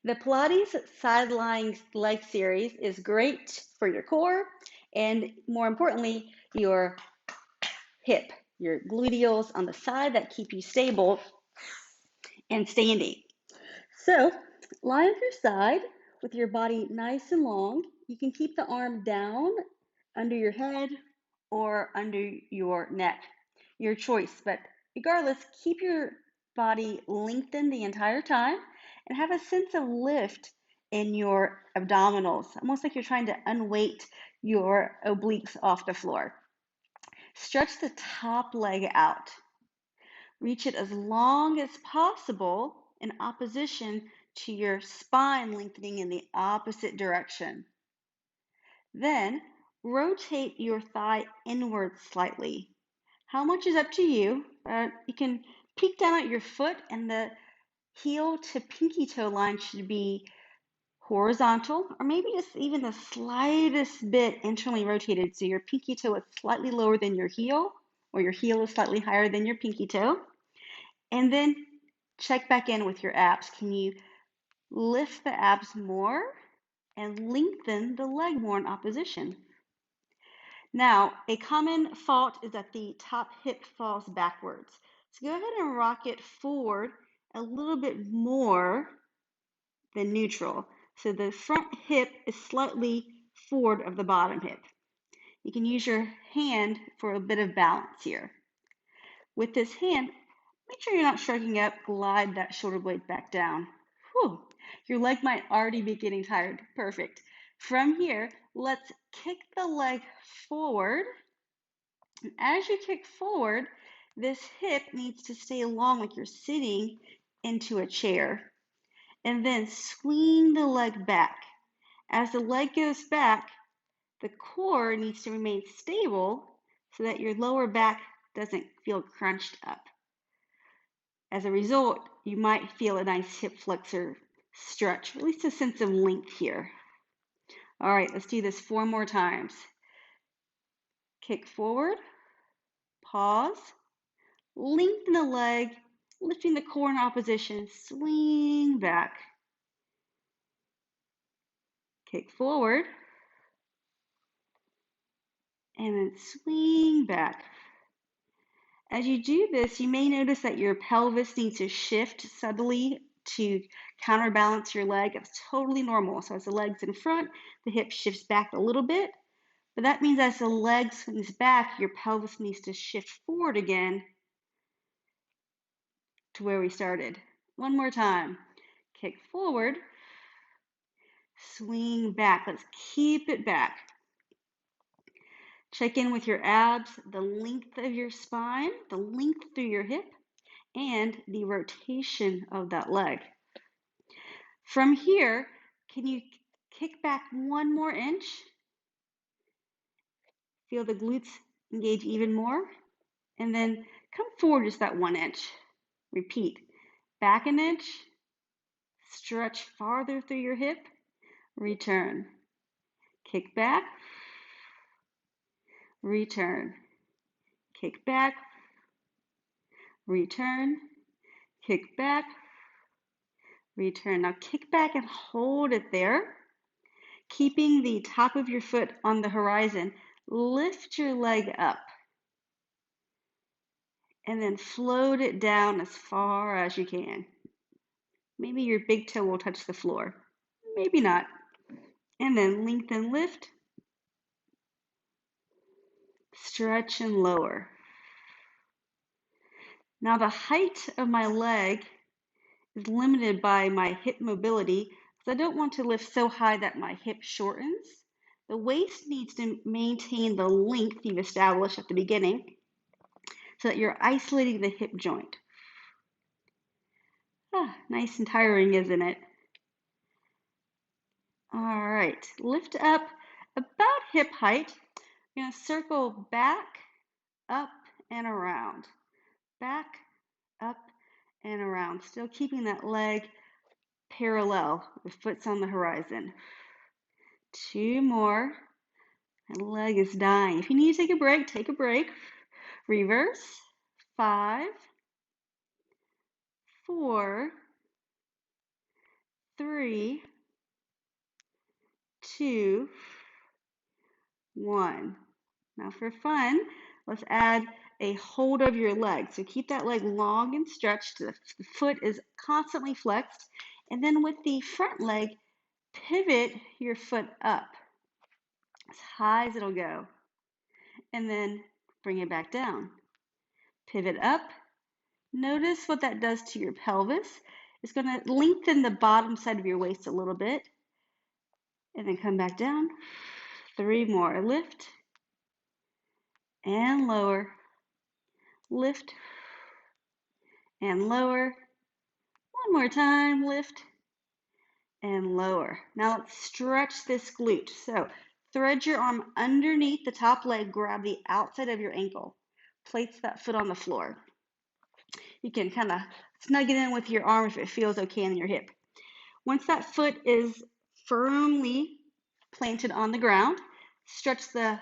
The Pilates Sidelying leg series is great for your core and, more importantly, your hip, your gluteals on the side that keep you stable and standing. So, lie on your side with your body nice and long. You can keep the arm down under your head or under your neck, your choice. But regardless, keep your body lengthened the entire time and have a sense of lift in your abdominals, almost like you're trying to unweight your obliques off the floor. Stretch the top leg out. Reach it as long as possible in opposition to your spine lengthening in the opposite direction. Then rotate your thigh inward slightly. How much is up to you. You can peek down at your foot, and the heel to pinky toe line should be horizontal, or maybe just even the slightest bit internally rotated, so your pinky toe is slightly lower than your heel, or your heel is slightly higher than your pinky toe. And then check back in with your abs. Can you lift the abs more and lengthen the leg more in opposition? Now, a common fault is that the top hip falls backwards. So go ahead and rock it forward a little bit more than neutral. So the front hip is slightly forward of the bottom hip. You can use your hand for a bit of balance here. With this hand, make sure you're not striking up, glide that shoulder blade back down. Whew. Your leg might already be getting tired. Perfect. From here, let's kick the leg forward. And as you kick forward, this hip needs to stay long like you're sitting into a chair. And then swing the leg back. As the leg goes back, the core needs to remain stable so that your lower back doesn't feel crunched up. As a result, you might feel a nice hip flexor stretch, or at least a sense of length here. All right, let's do this 4 more times. Kick forward, pause, lengthen the leg, lifting the core in opposition, swing back. Kick forward, and then swing back. As you do this, you may notice that your pelvis needs to shift subtly to counterbalance your leg. It's totally normal. So as the leg's in front, the hip shifts back a little bit. But that means as the leg swings back, your pelvis needs to shift forward again to where we started. One more time. Kick forward, swing back. Let's keep it back. Check in with your abs, the length of your spine, the length through your hip, and the rotation of that leg. From here, can you kick back 1 more inch? Feel the glutes engage even more? And then come forward just that 1 inch. Repeat. Back an inch, stretch farther through your hip, return. Kick back, return. Kick back, return. Kick back, return. Now kick back and hold it there, keeping the top of your foot on the horizon. Lift your leg up and then float it down as far as you can. Maybe your big toe will touch the floor, maybe not. And then lengthen, lift, stretch and lower. Now the height of my leg is limited by my hip mobility, so I don't want to lift so high that my hip shortens. The waist needs to maintain the length you've established at the beginning so that you're isolating the hip joint. Nice and tiring, isn't it? All right, lift up about hip height. You're going to circle back, up, and around. Back, up, and around. Still keeping that leg parallel. The foot's on the horizon. 2 more. And the leg is dying. If you need to take a break, take a break. Reverse. 5, 4, 3, 2, 1. Now for fun, let's add a hold of your leg. So keep that leg long and stretched. The foot is constantly flexed. And then with the front leg, pivot your foot up as high as it'll go. And then bring it back down. Pivot up. Notice what that does to your pelvis. It's going to lengthen the bottom side of your waist a little bit. And then come back down. 3 more. Lift and lower. Lift and lower. One more time. Lift and lower. Now let's stretch this glute. So thread your arm underneath the top leg. Grab the outside of your ankle. Place that foot on the floor. You can kind of snug it in with your arm if it feels okay in your hip. Once that foot is firmly planted on the ground, stretch the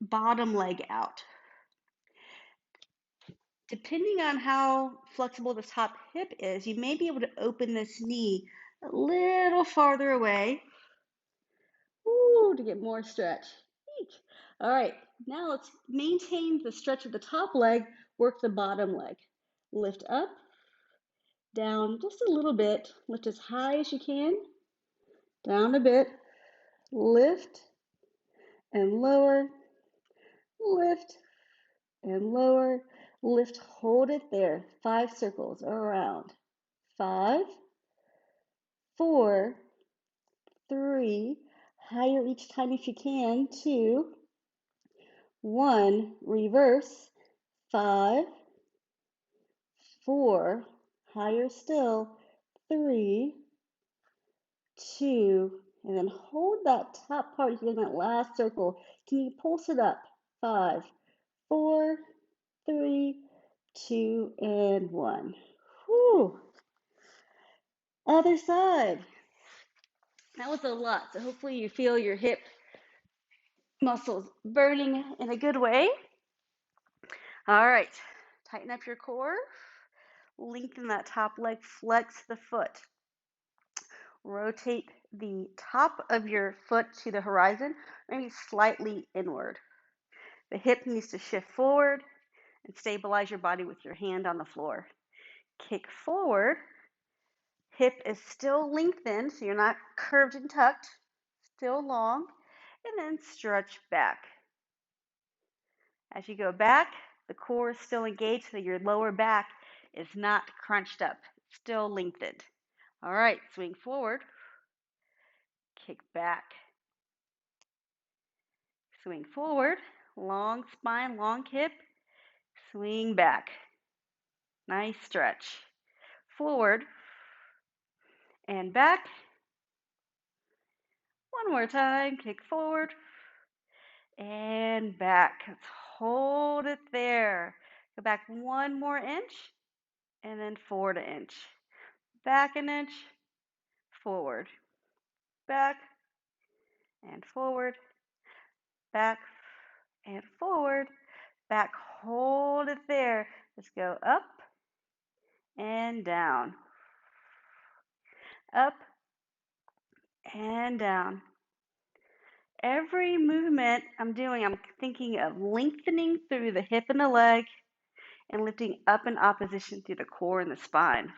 bottom leg out. Depending on how flexible the top hip is, you may be able to open this knee a little farther away. Ooh, to get more stretch. All right, now let's maintain the stretch of the top leg, work the bottom leg. Lift up, down just a little bit. Lift as high as you can, down a bit. Lift and lower, lift and lower, lift, hold it there. 5 circles around. 5, 4, 3, higher each time if you can. 2, 1, reverse. 5, 4, higher still. 3, 2, and then hold that top part here in that last circle. Can you pulse it up? 5, 4, 3, 2, and 1. Whew. Other side. That was a lot. So hopefully you feel your hip muscles burning in a good way. All right. Tighten up your core. Lengthen that top leg. Flex the foot. Rotate the top of your foot to the horizon, maybe slightly inward. The hip needs to shift forward and stabilize your body with your hand on the floor. Kick forward. Hip is still lengthened, so you're not curved and tucked, still long, and then stretch back. As you go back, the core is still engaged, so your lower back is not crunched up, still lengthened. All right, swing forward, kick back. Swing forward, long spine, long hip, swing back. Nice stretch. Forward and back. One more time, kick forward and back. Let's hold it there. Go back 1 more inch and then forward an inch. Back an inch, forward. Back and forward. Back and forward. Back, hold it there. Let's go up and down. Up and down. Every movement I'm doing, I'm thinking of lengthening through the hip and the leg and lifting up in opposition through the core and the spine.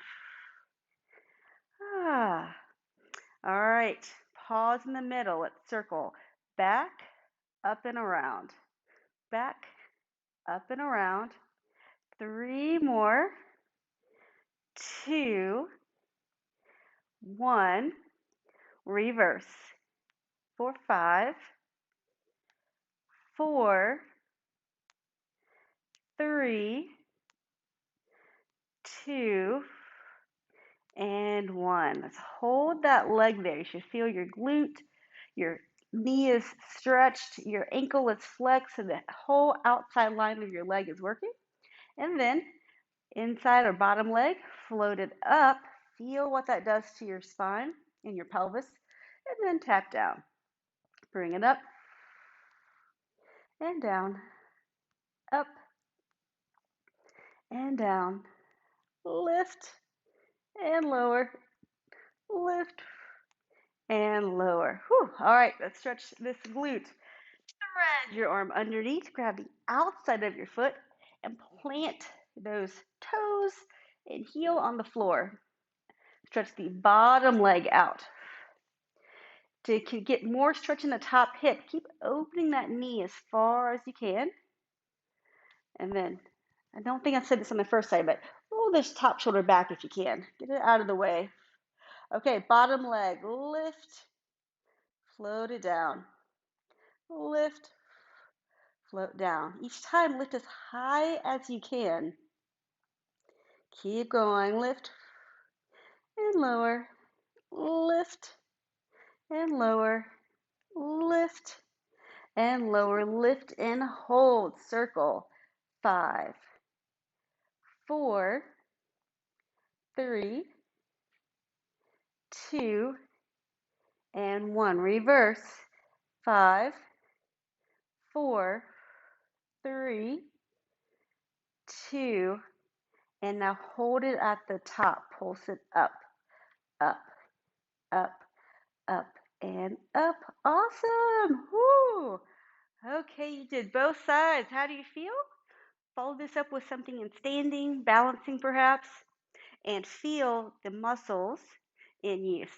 All right. Pause in the middle. Let's circle back, up and around. Back, up and around. 3 more. 2, 1. Reverse. 4, 5, 4, 3, 2, and 1. Let's hold that leg there. You should feel your glute, your knee is stretched, your ankle is flexed, and the whole outside line of your leg is working. And then inside or bottom leg, float it up. Feel what that does to your spine and your pelvis. And then tap down. Bring it up and down, up and down. Lift and lower, lift and lower. Whew. All right, let's stretch this glute. Thread your arm underneath, grab the outside of your foot, and plant those toes and heel on the floor. Stretch the bottom leg out. To get more stretch in the top hip, keep opening that knee as far as you can. And then, I don't think I said this on the first side, but roll this top shoulder back if you can. Get it out of the way. Okay, bottom leg, lift, float it down. Lift, float down. Each time, lift as high as you can. Keep going, lift and lower, lift and lower, lift and lower, lift and hold, circle. 5, 4, 3, 2, and 1. Reverse. 5, 4, 3, 2, and now hold it at the top. Pulse it up, up, up, up, and up. Awesome. Woo. Okay, you did both sides. How do you feel? Follow this up with something in standing, balancing perhaps, and feel the muscles in use.